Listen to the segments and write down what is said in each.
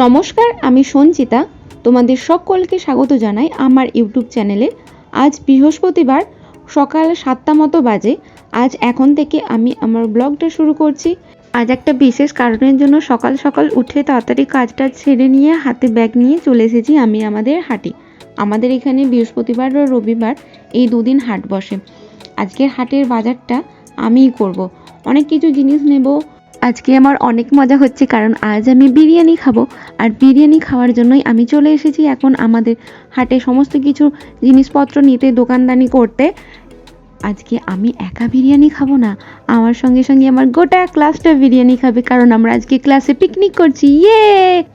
নমস্কার, আমি সঞ্চিতা। তোমাদের সকলকে স্বাগত জানাই আমার ইউটিউব চ্যানেলে। আজ বৃহস্পতিবার সকাল 7টা মতো বাজে। আজ এখন থেকে আমি আমার ব্লগটা শুরু করছি। আজ একটা বিশেষ কারণের জন্য সকাল সকাল উঠে তাড়াতাড়ি কাজটা ছেড়ে নিয়ে হাতে ব্যাগ নিয়ে চলে এসেছি আমি আমাদের হাটে। আমাদের এখানে বৃহস্পতিবার ও রবিবার এই দুদিন হাট বসে। আজকের হাটের বাজারটা আমিই করব। অনেক কিছু জিনিস নেব। আজকে আমার অনেক মজা হচ্ছে কারণ আজ আমি বিরিয়ানি খাবো, আর বিরিয়ানি খাওয়ার জন্যই আমি চলে এসেছি এখন আমাদের হাটে সমস্ত কিছু জিনিসপত্র নিতে, দোকানদানি করতে। আজকে আমি একা বিরিয়ানি খাবো না, আমার সঙ্গে সঙ্গে আমার গোটা ক্লাসটা বিরিয়ানি খাবে, কারণ আমরা আজকে ক্লাসে পিকনিক করছি। ইয়ে!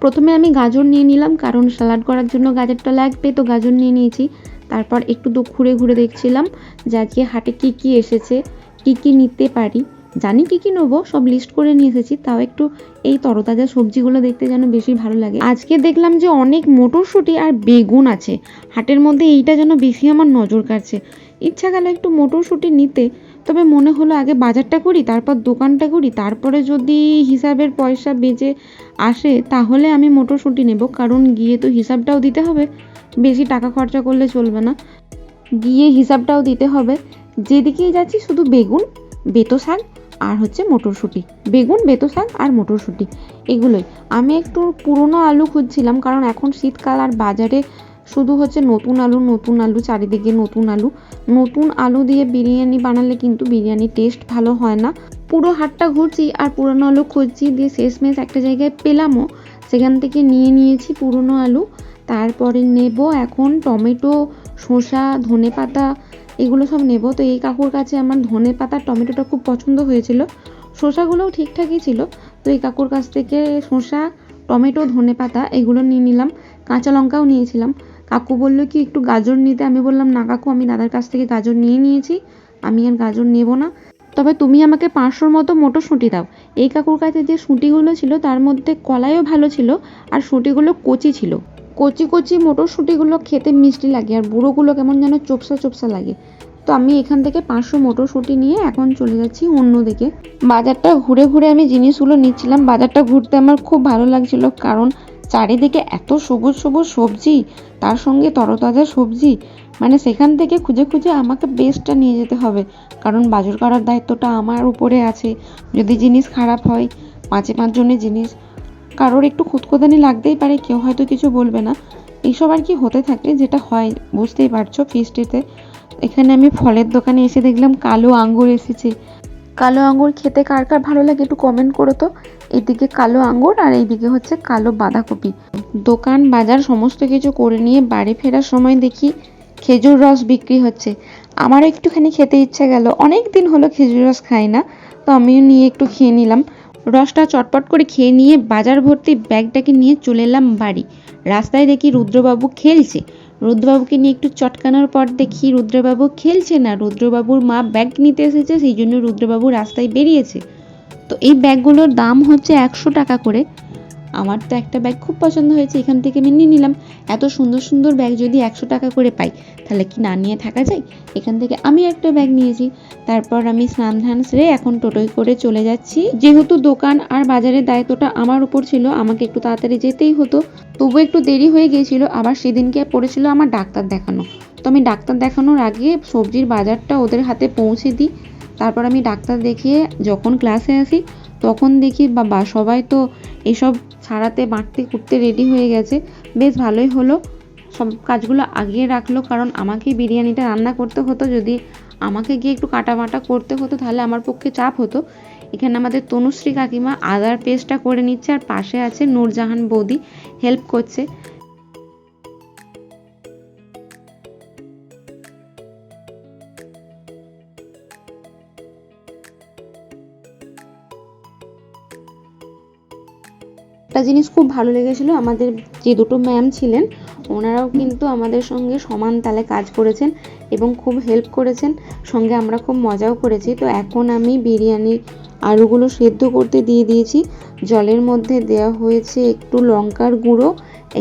প্রথমে আমি গাজর নিয়ে নিলাম, কারণ স্যালাড করার জন্য গাজরটা লাগবে, তো গাজর নিয়ে নিয়েছি। তারপর একটু ঘুরে ঘুরে দেখছিলাম যে আজকে হাটে কি কি এসেছে, কি কি নিতে পারি। জানি কি কি নেবো, সব লিস্ট করে নিয়ে এসেছি। তাও একটু এই তরতাজা সবজিগুলো দেখতে যেন বেশি ভালো লাগে। আজকে দেখলাম যে অনেক মটরশুঁটি আর বেগুন আছে হাটের মধ্যে, এইটা যেন বেশি আমার নজর কাড়ছে। ইচ্ছা গেল একটু মটরশুঁটি নিতে, তবে মনে হলো আগে বাজারটা করি, তারপর দোকানটা করি, তারপরে যদি হিসাবের পয়সা বেঁচে আসে তাহলে আমি মটরশুঁটি নেব, কারণ গিয়ে তো হিসাবটাও দিতে হবে। বেশি টাকা খরচা করলে চলবে না, গিয়ে হিসাবটাও দিতে হবে। যেদিকেই যাচ্ছি শুধু বেগুন, বেতো শাক আর হচ্ছে মটরশুঁটি। বেগুন, বেতো শাক আর মটরশুঁটি, এগুলোই। আমি একটু পুরনো আলু খুঁজছিলাম, কারণ এখন শীতকাল আর বাজারে শুধু হচ্ছে নতুন আলু, চারিদিকে নতুন আলু। নতুন আলু দিয়ে বিরিয়ানি বানালে কিন্তু বিরিয়ানির টেস্ট ভালো হয় না। পুরো হাটটা ঘুরছি আর পুরনো আলু খুঁজছি, দিয়ে শেষমেশ একটা জায়গায় পেলামও, সেখান থেকে নিয়ে নিয়েছি পুরনো আলু। তারপরে নেব এখন টমেটো, শসা, ধনেপাতা, এগুলো সব নেব। তো এই কাকুর কাছে আমার ধনেপাতা, টমেটোটা খুব পছন্দ হয়েছিল। শসাগুলোও ঠিকঠাকই ছিল। তো এই কাকুর কাছ থেকে শসা, টমেটো, ধনেপাতা এগুলো নিয়ে নিলাম। কাঁচা লঙ্কাও নিয়েছিলাম। কাকু বললো কি একটু গাজর নিতে, আমি বললাম না কাকু, আমি দাদার কাছ থেকে গাজর নিয়ে নিয়েছি, আমি আর গাজর নেব না। তবে তুমি আমাকে 500 মতো মটরশুঁটি দাও। এই কাকুর কাছে যে শুঁটিগুলো ছিল তার মধ্যে কলাইও ভালো ছিল, আর শুঁটিগুলো কচি ছিল। কচি কচি মটরশুঁটিগুলো খেতে মিষ্টি লাগে, আর বুড়োগুলো কেমন যেন চোপসা চোপসা লাগে। তো আমি এখান থেকে 500 মটরশুঁটি নিয়ে এখন চলে যাচ্ছি অন্যদিকে। বাজারটা ঘুরে ঘুরে আমি জিনিসগুলো নিচ্ছিলাম। বাজারটা ঘুরতে আমার খুব ভালো লাগছিল, কারণ চারিদিকে এত সবুজ সবুজ সবজি, তার সঙ্গে তরতাজা সবজি। মানে সেখান থেকে খুঁজে খুঁজে আমাকে বেস্টটা নিয়ে যেতে হবে, কারণ বাজার করার দায়িত্বটা আমার উপরে আছে। যদি জিনিস খারাপ হয়, পাঁচে পাঁচজনের জিনিস, কারোর একটু খুঁতখুঁতানি লাগতেই পারে, কেউ হয়তো কিছু বলবে না। এইসব আর কি হতে থাকে, যেটা হয় বুঝতেই পারছো ফিস্টিতে। এখানে আমি ফলের দোকানে এসে দেখলাম কালো আঙ্গুর এসেছে। কালো আঙ্গুর খেতে কার কার ভালো লাগে একটু কমেন্ট করো তো। এইদিকে কালো আঙ্গুর আর এইদিকে হচ্ছে কালো বাঁধাকপি। দোকান বাজার সমস্ত কিছু করে নিয়ে বাড়ি ফেরার সময় দেখি খেজুর রস বিক্রি হচ্ছে। আমারও একটুখানি খেতে ইচ্ছে গেল, অনেক দিন হলো খেজুর রস খাই না। তো আমিও নিয়ে একটু খেয়ে নিলাম। রসটা চটপট করে খেয়ে নিয়ে বাজার ভর্তি ব্যাগটাকে নিয়ে চলে এলাম বাড়ি। রাস্তায় দেখি রুদ্রবাবু খেলছে। রুদ্রবাবুকে নিয়ে একটু চটকানোর পর দেখি রুদ্রবাবু খেলছে না, রুদ্রবাবুর মা ব্যাগ নিতে এসেছে, সেই জন্য রুদ্রবাবু রাস্তায় বেরিয়েছে। তো এই ব্যাগগুলোর দাম হচ্ছে 100 টাকা করে। আমার তো একটা ব্যাগ খুব পছন্দ হয়েছে, এখান থেকে আমি নিয়ে নিলাম। এত সুন্দর সুন্দর ব্যাগ যদি 100 টাকা করে পাই, তাহলে কি না নিয়ে থাকা যায়? এখান থেকে আমি একটা ব্যাগ নিয়েছি। তারপর আমি স্নান ধান সেরে এখন টোটোয় করে চলে যাচ্ছি। যেহেতু দোকান আর বাজারের দায়িত্বটা আমার উপর ছিল, আমাকে একটু তাড়াতাড়ি যেতেই হতো। তবু একটু দেরি হয়ে গিয়েছিল। আবার সেদিনকে পড়েছিল আমার ডাক্তার দেখানো। তো আমি ডাক্তার দেখানোর আগে সবজির বাজারটা ওদের হাতে পৌঁছে দিই। তারপর আমি ডাক্তার দেখিয়ে যখন ক্লাসে আসি, তখন দেখি বাবা সবাই তো এসব ছাড়াতে বাঁটতে কুটতে রেডি হয়ে গেছে। বেশ ভালোই হলো, সব কাজগুলো আগিয়ে রাখলো, কারণ আমাকেই বিরিয়ানিটা রান্না করতে হতো। যদি আমাকে গিয়ে একটু কাটা বাটা করতে হতো তাহলে আমার পক্ষে চাপ হতো। এখানে আমাদের তনুশ্রী কাকিমা আদার পেস্টটা করে নিচ্ছে, আর পাশে আছে নূরজাহান বৌদি হেল্প করছে। একটা জিনিস খুব ভালো লেগেছিল, আমাদের যে দুটো ম্যাম ছিলেন ওনারাও কিন্তু আমাদের সঙ্গে সমান তালে কাজ করেছেন এবং খুব হেল্প করেছেন, সঙ্গে আমরা খুব মজাও করেছি। তো এখন আমি বিরিয়ানির আলুগুলো সেদ্ধ করতে দিয়ে দিয়েছি। জলের মধ্যে দেওয়া হয়েছে একটু লঙ্কার গুঁড়ো,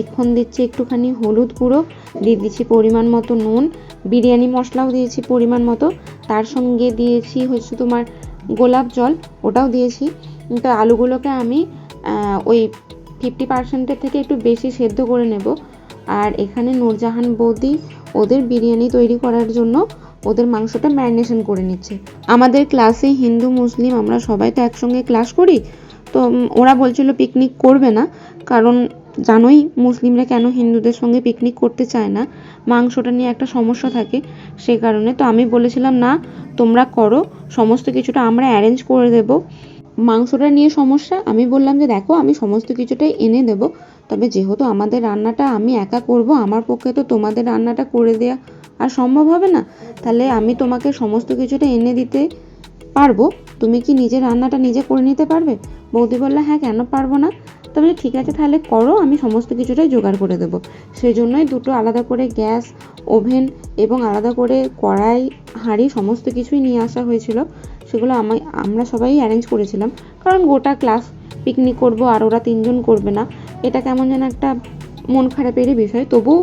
এখন দিচ্ছি একটুখানি হলুদ গুঁড়ো, দিয়ে দিচ্ছি পরিমাণ মতো নুন, বিরিয়ানি মশলাও দিয়েছি পরিমাণ মতো, তার সঙ্গে দিয়েছি হচ্ছে তোমার গোলাপ জল, ওটাও দিয়েছি। তো আলুগুলোকে আমি ওই 50%-এর থেকে একটু বেশি সেদ্ধ করে নেব। আর এখানে নূরজাহান বৌদি ওদের বিরিয়ানি তৈরি করার জন্য ওদের মাংসটা ম্যারিনেশন করে নিচ্ছে। আমাদের ক্লাসে হিন্দু মুসলিম আমরা সবাই তো একসঙ্গে ক্লাস করি, তো ওরা বলছিল পিকনিক করবে না, কারণ জানোই মুসলিমরা কেন হিন্দুদের সঙ্গে পিকনিক করতে চায় না, মাংসটা নিয়ে একটা সমস্যা থাকে সেই কারণে। তো আমি বলেছিলাম না, তোমরা করো, সমস্ত কিছুটা আমরা অ্যারেঞ্জ করে দেব। মাংসটা নিয়ে সমস্যা, আমি বললাম যে দেখো আমি সমস্ত কিছুটাই এনে দেব, তবে যেহেতু আমাদের রান্নাটা আমি একা করব, আমার পক্ষে তো তোমাদের রান্নাটা করে দেওয়া আর সম্ভব হবে না, তাহলে আমি তোমাকে সমস্ত কিছুটা এনে দিতে পারবো, তুমি কি নিজের রান্নাটা নিজে করে নিতে পারবে? বৌদি বললো হ্যাঁ, কেন পারবো না। তবে ঠিক আছে তাহলে করো, আমি সমস্ত কিছুটাই জোগাড় করে দেবো। সেই জন্যই দুটো আলাদা করে গ্যাস, ওভেন এবং আলাদা করে কড়াই, হাঁড়ি সমস্ত কিছুই নিয়ে আসা হয়েছিল। সেগুলো আমরা সবাই অ্যারেঞ্জ করেছিলাম, কারণ গোটা ক্লাস পিকনিক করব আর ওরা 3 জন করবে না, এটা কেমন যেন একটা মন খারাপেরই বিষয়। তবু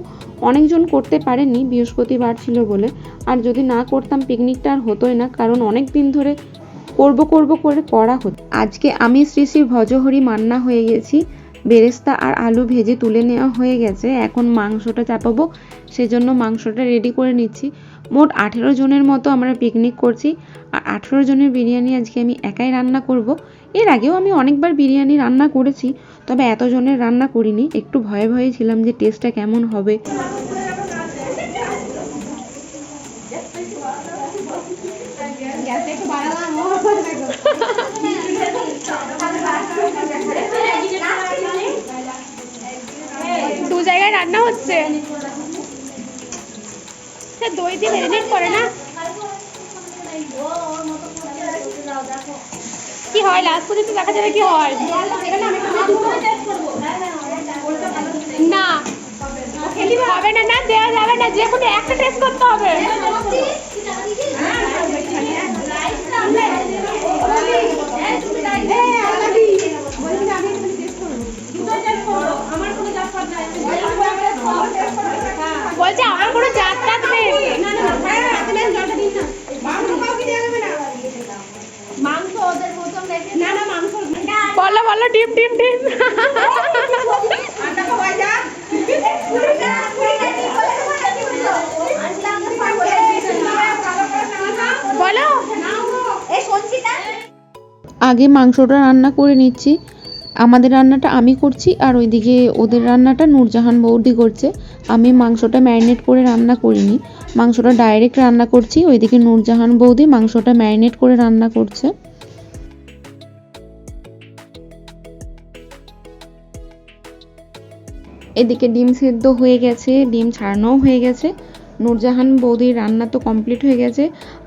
অনেকজন করতে পারেনি, বৃহস্পতিবার ছিল বলে। আর যদি না করতাম পিকনিকটা আর হতোই না, কারণ অনেক দিন ধরে করব করে করা হতো। আজকে আমি শ্রী শ্রী ভজহরি মান্না হয়ে গেছি, বেরেস্তা আর আলু ভেজে তুলে নেওয়া হয়ে গেছে, এখন মাংসটা চাপাবো, সেজন্য মাংসটা রেডি করে নিচ্ছি। মোট 18 জনের মতো আমরা পিকনিক করছি, আর 18 জনের বিরিয়ানি আজকে আমি একাই রান্না করব। এর আগেও আমি অনেকবার বিরিয়ানি রান্না করেছি, তবে এত জনের রান্না করিনি, একটু ভয়ে ভয়ে ছিলাম যে টেস্টটা কেমন হবে। দু জায়গায় রান্না হচ্ছে, দই দিয়ে ম্যারিনেট করে না, কি হয় লাস্ট পর্যন্ত দেখা যাবে কি হয়। না হবে না, না দেওয়া যাবে না, যে কোনো একটা টেস্ট করতে হবে। বলছে আমার কোনো জাত টাত নেই। বলো বলো, ডিম ডিম ডিম বলো। আগে মাংসটা রান্না করে নিচ্ছি, আমাদের রান্নাটা আমি করছি আর ওইদিকে ওদের রান্নাটা নূরজাহান বৌদি করছে। আমি মাংসটা ম্যারিনেট করে রান্না করিনি, মাংসটা ডাইরেক্ট রান্না করছি, ওইদিকে নূরজাহান বৌদি মাংসটা ম্যারিনেট করে রান্না করছে। এদিকে ডিম সেদ্ধ হয়ে গেছে, ডিম ছাড়ানোও হয়ে গেছে, নূরজাহান বৌদির রান্না তো কমপ্লিট হয়ে গেছে,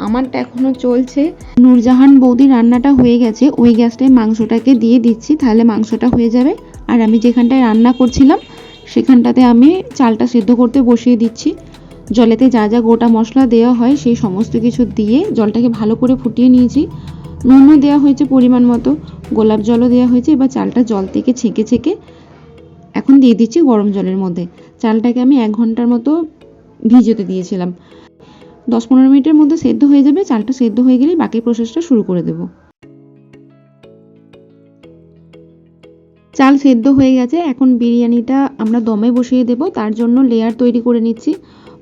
আমারটা এখনও চলছে। নূরজাহান বৌদির রান্নাটা হয়ে গেছে, ওই গ্যাসটায় মাংসটাকে দিয়ে দিচ্ছি, তাহলে মাংসটা হয়ে যাবে। আর আমি যেখানটায় রান্না করছিলাম সেখানটাতে আমি চালটা সেদ্ধ করতে বসিয়ে দিচ্ছি। জলেতে যা যা গোটা মশলা দেওয়া হয় সেই সমস্ত কিছু দিয়ে জলটাকে ভালো করে ফুটিয়ে নিয়েছি। নুনও দেওয়া হয়েছে পরিমাণ মতো, গোলাপ জলও দেওয়া হয়েছে। এবার চালটা জল থেকে ছেঁকে ছেঁকে এখন দিয়ে দিচ্ছি গরম জলের মধ্যে। চালটাকে আমি 1 ঘন্টার মতো ভিজোতে দিয়েছিলাম, 10-15 মিনিটের মধ্যে সেদ্ধ হয়ে যাবে। চালটা সেদ্ধ হয়ে গেলেই বাকি প্রসেসটা শুরু করে দেব। চাল সেদ্ধ হয়ে গেছে, এখন বিরিয়ানিটা আমরা দমে বসিয়ে দেব, তার জন্য লেয়ার তৈরি করে নিচ্ছি।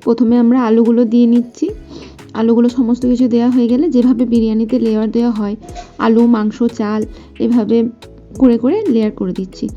প্রথমে আমরা আলুগুলো দিয়ে নিচ্ছি, আলুগুলো সমস্ত কিছু দেওয়া হয়ে গেলে যেভাবে বিরিয়ানিতে লেয়ার দেওয়া হয়, আলু, মাংস, চাল এভাবে করে করে লেয়ার করে দিচ্ছি।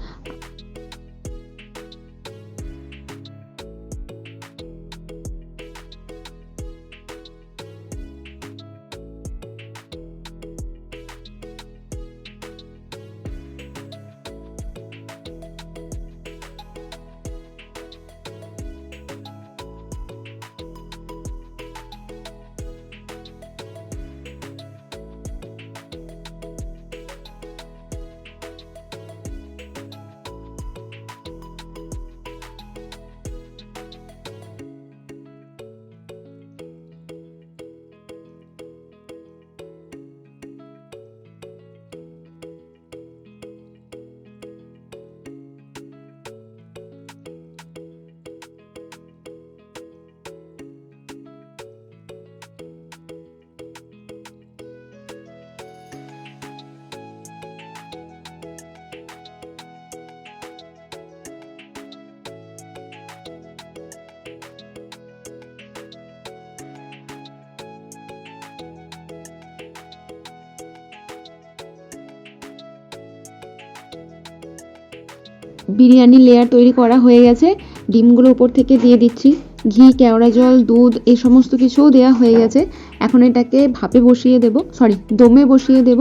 বিরিয়ানি লেয়ার তৈরি করা হয়ে গেছে। ডিমগুলো উপর থেকে দিয়ে দিচ্ছি। ঘি, কেওড়া জল, দুধ এই সমস্ত কিছুও দেওয়া হয়ে গেছে। এখন এটাকে ভাপে বসিয়ে দেব, সরি দমে বসিয়ে দেব।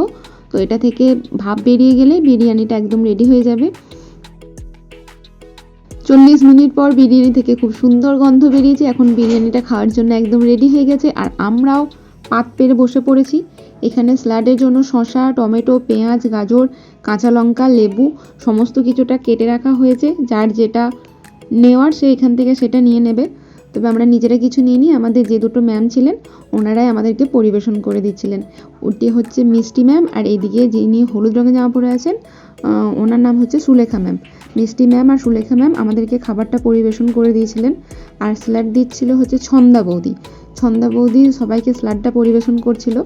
তো এটা থেকে ভাপ বেরিয়ে গেলে বিরিয়ানিটা একদম রেডি হয়ে যাবে। 40 মিনিট পর বিরিয়ানি থেকে খুব সুন্দর গন্ধ বেরিয়েছে। এখন বিরিয়ানিটা খাওয়ার জন্য একদম রেডি হয়ে গেছে। আর আমরাও পাত পেরে বসে পড়েছি। এখানে স্যালাডের জন্য শসা, টমেটো, পেঁয়াজ, গাজর, কাঁচা লঙ্কা, লেবু সমস্ত কিছুটা কেটে রাখা হয়েছে। যার যেটা নেওয়ার সে এখান থেকে সেটা নিয়ে নেবে। তবে আমরা নিজেরা কিছু নিইনি, আমাদের যে দুটো ম্যাম ছিলেন ওনারাই আমাদেরকে পরিবেশন করে দিচ্ছিলেন। ওটি হচ্ছে মিষ্টি ম্যাম, আর এইদিকে যিনি হলুদ রঙের জামা পরে আছেন ওনার নাম হচ্ছে সুলেখা ম্যাম। মিষ্টি ম্যাম আর সুলেখা ম্যাম আমাদেরকে খাবারটা পরিবেশন করে দিয়েছিলেন। আর স্যালাড দিচ্ছিল হচ্ছে ছন্দা বৌদি। ছন্দা বৌদি সবাইকে স্যালাডটা পরিবেশন করছিল।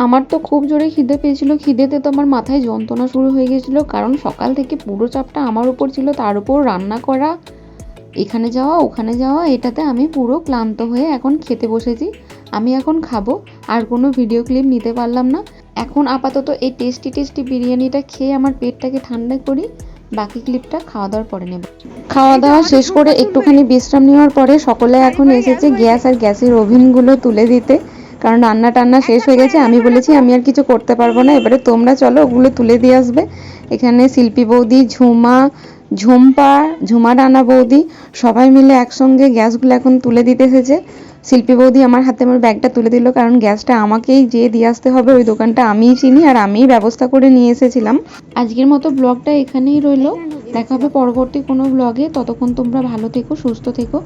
আমার তো খুব জোরে খিদে পেয়েছিল। খিদেতে তো আমার মাথায় যন্ত্রণা শুরু হয়ে গেছিলো, কারণ সকাল থেকে পুরো চাপটা আমার উপর ছিল, তার উপর রান্না করা, এখানে যাওয়া ওখানে যাওয়া, এটাতে আমি পুরো ক্লান্ত হয়ে এখন খেতে বসেছি। আমি এখন খাবো, আর কোনো ভিডিও ক্লিপ নিতে পারলাম না। এখন আপাতত এই টেস্টি বিরিয়ানিটা খেয়ে আমার পেটটাকে ঠান্ডা করি, বাকি ক্লিপটা খাওয়া দাওয়ার পরে নেব। খাওয়া দাওয়া শেষ করে একটুখানি বিশ্রাম নেওয়ার পরে সকলে এখন এসেছে গ্যাস আর গ্যাসের ওভেনগুলো তুলে দিতে, কারণ রান্না টান্না শেষ হয়ে গেছে। আমি বলেছি আমি আর কিছু করতে পারবো না, এবারে তোমরা চলো ওগুলো তুলে দিয়ে আসবে। এখানে শিল্পী বৌদি, ঝুমা রানা বৌদি সবাই মিলে একসঙ্গে গ্যাসগুলো এখন তুলে দিতে এসেছে। শিল্পী বৌদি আমার হাতে আমার ব্যাগটা তুলে দিল, কারণ গ্যাসটা আমাকেই যেয়ে দিয়ে আসতে হবে। ওই দোকানটা আমিই চিনি আর আমিই ব্যবস্থা করে নিয়ে এসেছিলাম। আজকের মতো ব্লগটা এখানেই রইলো, দেখা হবে পরবর্তী কোনো ব্লগে। ততক্ষণ তোমরা ভালো থেকো, সুস্থ থেকো,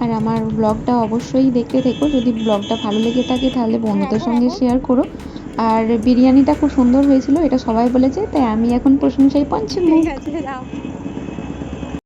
আর আমার ব্লগটা অবশ্যই দেখতে থেকো। যদি ব্লগটা ভালো লেগে থাকে তাহলে বন্ধুদের সঙ্গে শেয়ার করো। আর বিরিয়ানিটা খুব সুন্দর হয়েছিল, এটা সবাই বলেছে, তাই আমি এখন প্রশংসায় পঞ্চমুখ।